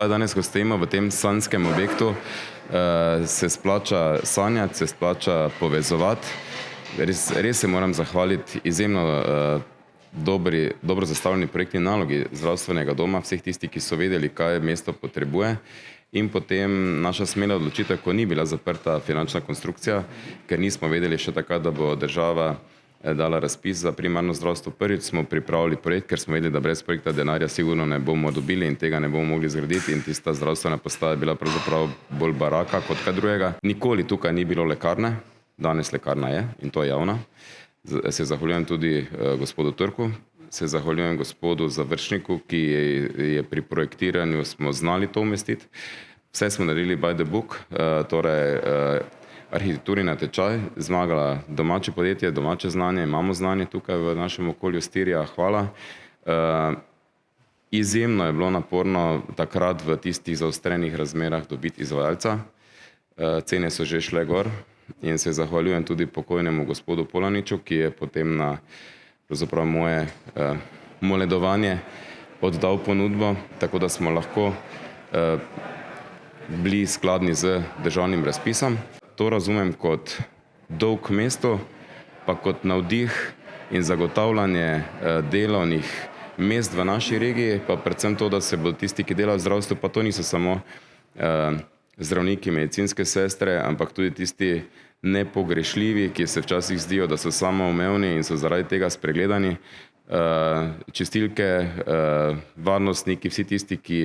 Danes, ko stojimo v tem sanjskem objektu, se splača sanjati, se splača povezovati. Res se moram zahvaliti izjemno dobro zastavljeni projektni nalogi zdravstvenega doma, vseh tistih, ki so vedeli, kaj mesto potrebuje. In potem naša smela odločitev, ko ni bila zaprta finančna konstrukcija, ker nismo vedeli še takrat, da bo država dala razpis za primarno zdravstvo. Prvič smo pripravili projekt, ker smo vedeli, da brez projekta denarja sigurno ne bomo dobili in tega ne bomo mogli zgraditi, in tista zdravstvena postaja je bila pravzaprav bolj baraka kot kaj drugega. Nikoli tukaj ni bilo lekarne, danes lekarna je in to je javna. Se zahvaljujem tudi gospodu Trku, se zahvaljujem gospodu Završniku, ki je pri projektiranju smo znali to umestiti. Vse smo naredili by the book, torej arhitekturni natečaj, zmagala domače podjetje, domače znanje, imamo znanje tukaj v našem okolju Stirija, hvala. Izjemno je bilo naporno takrat v tistih zaostrenih razmerah dobiti izvajalca. Cene so že šle gor in se zahvaljujem tudi pokojnemu gospodu Polaniču, ki je potem na pravzaprav moje moledovanje oddal ponudbo, tako da smo lahko bili skladni z državnim razpisom. To razumem kot dolg mestu, pa kot navdih in zagotavljanje delovnih mest v naši regiji, pa predvsem to, da se bodo tisti, ki delajo v zdravstvu, pa to niso samo zdravniki, medicinske sestre, ampak tudi tisti nepogrešljivi, ki se včasih zdijo, da so samoumevni in so zaradi tega spregledani. Čistilke, varnostniki, vsi tisti, ki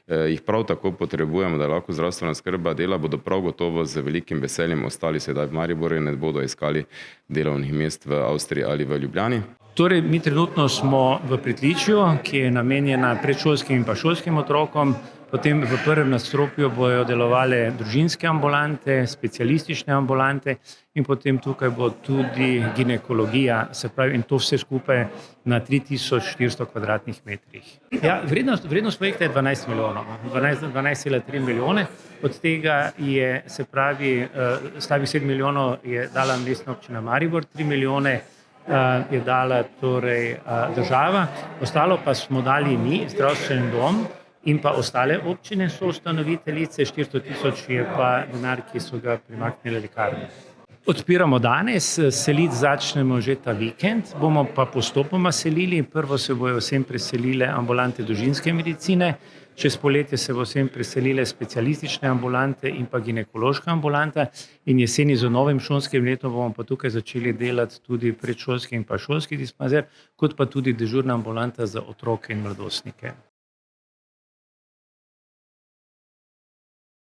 jih prav tako potrebujemo, da lahko zdravstvena oskrba dela, bodo prav gotovo z velikim veseljem ostali sedaj v Mariboru in ne bodo iskali delovnih mest v Avstriji ali v Ljubljani. Torej, mi trenutno smo v pritličju, ki je namenjena predšolskim in pa šolskim otrokom. Potem v prvem nadstropju bojo delovale družinske ambulante, specialistične ambulante in potem tukaj bo tudi ginekologija, se pravi, in to vse skupaj na 3400 kvadratnih metrih. Ja, vrednost projekta je 12 milijonov, 12,3 milijone. Od tega je, se pravi, slabih 7 milijonov je dala Mestna občina Maribor, 3 milijone je dala torej država, ostalo pa smo dali mi, zdravstveni dom, in pa ostale občine so ustanoviteljice, 400 tisoč je pa denar, ki so ga primaknile lekarne. Odpiramo danes, seliti začnemo že ta vikend, bomo pa postopoma selili. Prvo se bojo vsem preselile ambulante družinske medicine, čez poletje se bo vsem preselile specialistične ambulante in pa ginekološka ambulanta in jeseni z novim šolskim letom bomo pa tukaj začeli delati tudi predšolski in pa šolski dispanzer, kot pa tudi dežurna ambulanta za otroke in mladostnike.